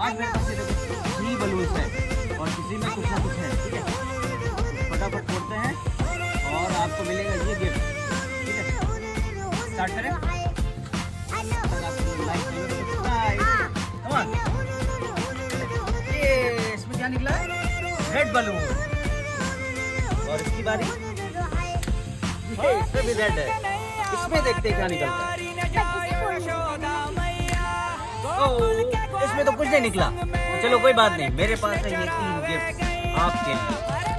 आज मेरे पास ये देखो 3 बलून्स है और किसी में कुछ ना कुछ है, ठीक है। फटाफट फोड़ते हैं और आपको मिलेगा ये गिफ्ट, ठीक है। स्टार्ट करें। ये इसमें क्या निकला है? Red balloon. और इसकी बारी, इसमें भी रेड है। इसमें देखते हैं क्या निकलता है। ओह, इसमें तो कुछ नहीं निकला। तो चलो कोई बात नहीं, मेरे पास है ये 3 गिफ्ट आपके लिए।